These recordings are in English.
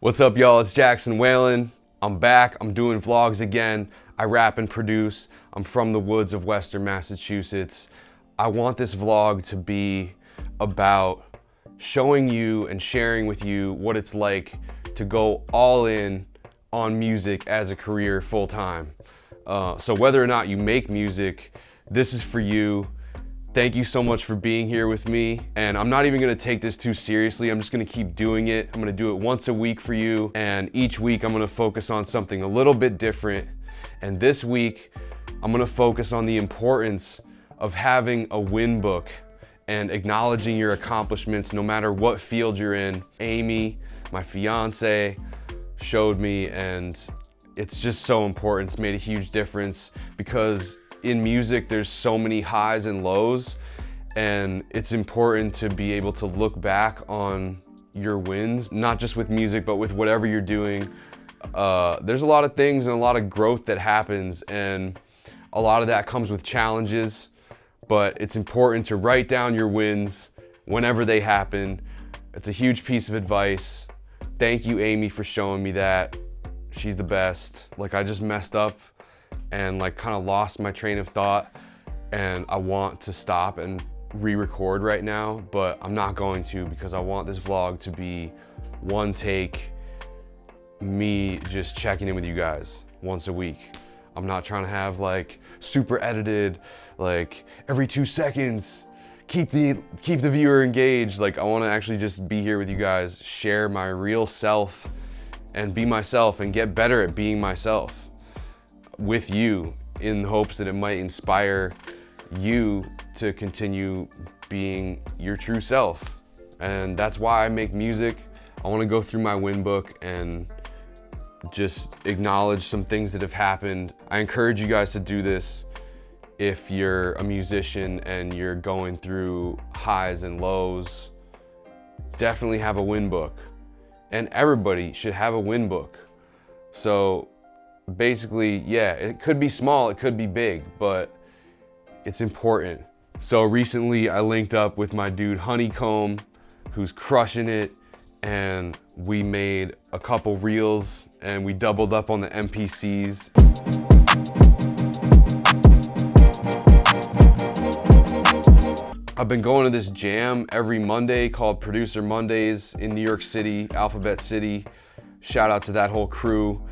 What's up, y'all? It's Jackson Whalan. I'm back. I'm doing vlogs again. I rap and produce. I'm from the woods of Western Massachusetts. I want this vlog to be about showing you and sharing with you what it's like to go all in on music as a career full time. So whether or not you make music, this is for you. Thank you so much for being here with me. And I'm not even gonna take this too seriously. I'm just gonna keep doing it. I'm gonna do it once a week for you. And each week I'm gonna focus on something a little bit different. And this week, I'm gonna focus on the importance of having a win book and acknowledging your accomplishments no matter what field you're in. Amy, my fiance, showed me, and it's just so important. It's made a huge difference because in music, there's so many highs and lows, and it's important to be able to look back on your wins, not just with music, but with whatever you're doing. There's a lot of things and a lot of growth that happens, and a lot of that comes with challenges, but it's important to write down your wins whenever they happen. It's a huge piece of advice. Thank you, Amy, for showing me that. She's the best. Like, I just messed up and like kind of lost my train of thought, and I want to stop and re-record right now, but I'm not going to because I want this vlog to be one take, me just checking in with you guys once a week. I'm not trying to have like super edited, like every 2 seconds, keep the viewer engaged. Like, I want to actually just be here with you guys, share my real self and be myself and get better at being myself with you, in hopes that it might inspire you to continue being your true self. And that's why I make music. I want to go through my win book and just acknowledge some things that have happened. I encourage you guys to do this if you're a musician and you're going through highs and lows. Definitely have a win book, and everybody should have a win book. So basically, yeah, it could be small, it could be big, but it's important. So recently I linked up with my dude Honeycomb, who's crushing it, and we made a couple reels and we doubled up on the MPCs. I've been going to this jam every Monday called Producer Mondays in New York City, Alphabet City. Shout out to that whole crew.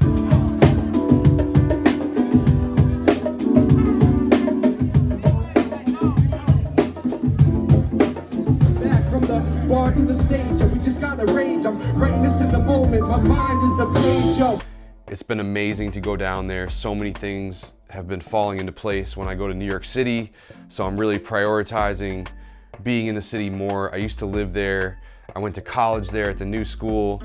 To the stage, and we just got the rage. I'm writing this in the moment. My mind is the page, yo. It's been amazing to go down there. So many things have been falling into place when I go to New York City. So I'm really prioritizing being in the city more. I used to live there. I went to college there at the new school,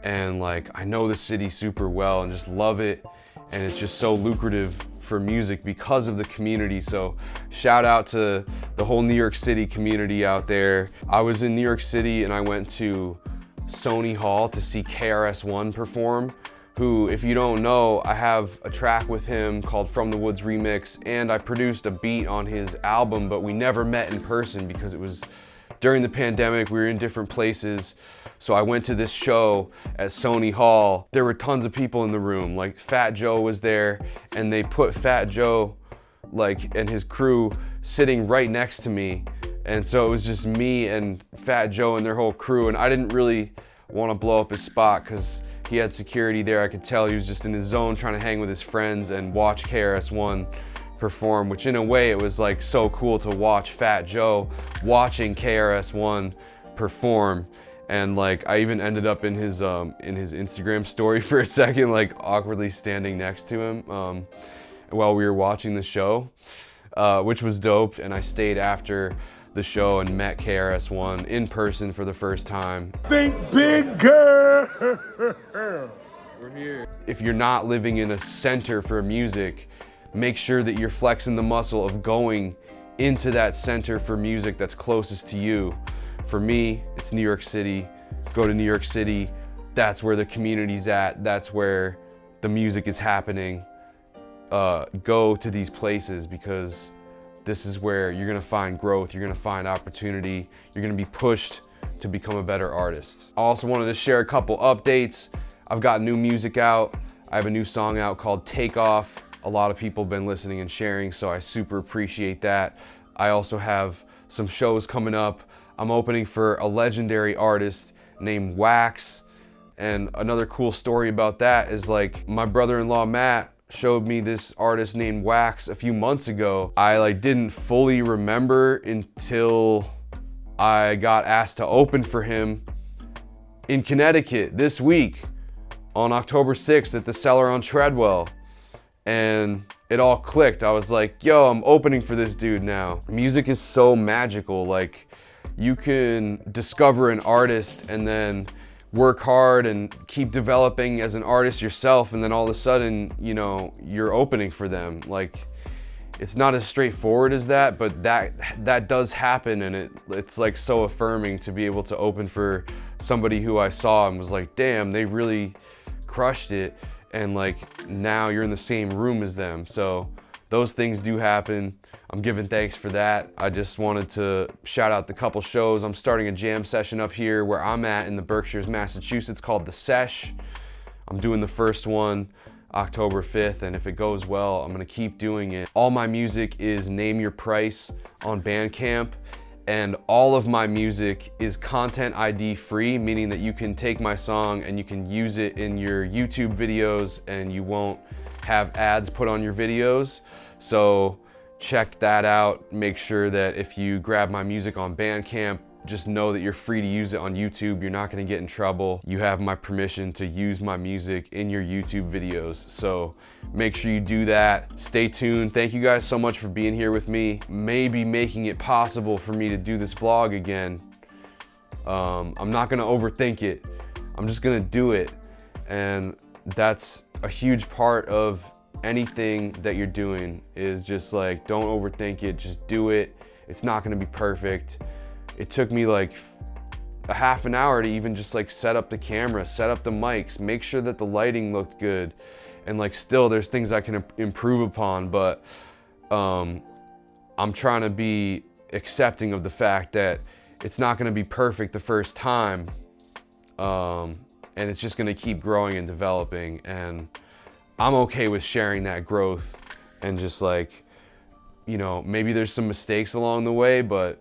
and like, I know the city super well and just love it. And it's just so lucrative for music because of the community. So shout out to the whole New York City community out there. I was in New York City and I went to Sony Hall to see KRS-One perform, who, if you don't know, I have a track with him called From the Woods Remix, and I produced a beat on his album, but we never met in person because it was during the pandemic. We were in different places. So I went to this show at Sony Hall. There were tons of people in the room. Like, Fat Joe was there, and they put Fat Joe and his crew sitting right next to me. And so it was just me and Fat Joe and their whole crew. And I didn't really want to blow up his spot because he had security there. I could tell he was just in his zone trying to hang with his friends and watch KRS-One perform, which in a way it was like so cool to watch Fat Joe watching KRS-One perform. And like, I even ended up in his Instagram story for a second, like awkwardly standing next to him while we were watching the show, which was dope. And I stayed after the show and met KRS-One in person for the first time. Think big, girl. We're here. If you're not living in a center for music, make sure that you're flexing the muscle of going into that center for music that's closest to you. For me, it's New York City. Go to New York City. That's where the community's at. That's where the music is happening. Go to these places because this is where you're gonna find growth, you're gonna find opportunity, you're gonna be pushed to become a better artist. I also wanted to share a couple updates. I've got new music out. I have a new song out called Take Off. A lot of people have been listening and sharing, so I super appreciate that. I also have some shows coming up. I'm opening for a legendary artist named Wax. And another cool story about that is, like, my brother-in-law Matt showed me this artist named Wax a few months ago. I didn't fully remember until I got asked to open for him in Connecticut this week on October 6th at the Cellar on Treadwell. And it all clicked. I was like, yo, I'm opening for this dude now. Music is so magical. Like, you can discover an artist and then work hard and keep developing as an artist yourself, and then all of a sudden, you know, you're opening for them. Like, it's not as straightforward as that, but that does happen, and it's like so affirming to be able to open for somebody who I saw and was like, damn, they really crushed it, and like now you're in the same room as them. So those things do happen. I'm giving thanks for that. I just wanted to shout out the couple shows. I'm starting a jam session up here where I'm at in the Berkshires, Massachusetts, called The Sesh. I'm doing the first one October 5th, and if it goes well, I'm gonna keep doing it. All my music is Name Your Price on Bandcamp, and all of my music is Content ID free, meaning that you can take my song and you can use it in your YouTube videos and you won't have ads put on your videos. So check that out. Make sure that if you grab my music on Bandcamp, just know that you're free to use it on YouTube. You're not gonna get in trouble. You have my permission to use my music in your YouTube videos. So make sure you do that. Stay tuned. Thank you guys so much for being here with me. Maybe making it possible for me to do this vlog again. I'm not gonna overthink it. I'm just gonna do it. And that's a huge part of anything that you're doing, is just like, don't overthink it, just do it. It's not gonna be perfect. It took me like a half an hour to even just like set up the camera, set up the mics, make sure that the lighting looked good. And like, still there's things I can improve upon, but I'm trying to be accepting of the fact that it's not gonna be perfect the first time. And it's just gonna keep growing and developing. And I'm okay with sharing that growth, and just like, you know, maybe there's some mistakes along the way, but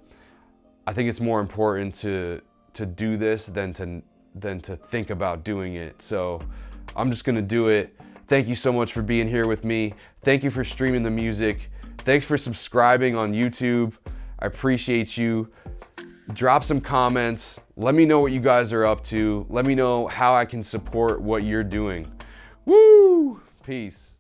I think it's more important to do this than to think about doing it. So I'm just gonna do it. Thank you so much for being here with me. Thank you for streaming the music. Thanks for subscribing on YouTube. I appreciate you. Drop some comments. Let me know what you guys are up to. Let me know how I can support what you're doing. Woo! Peace.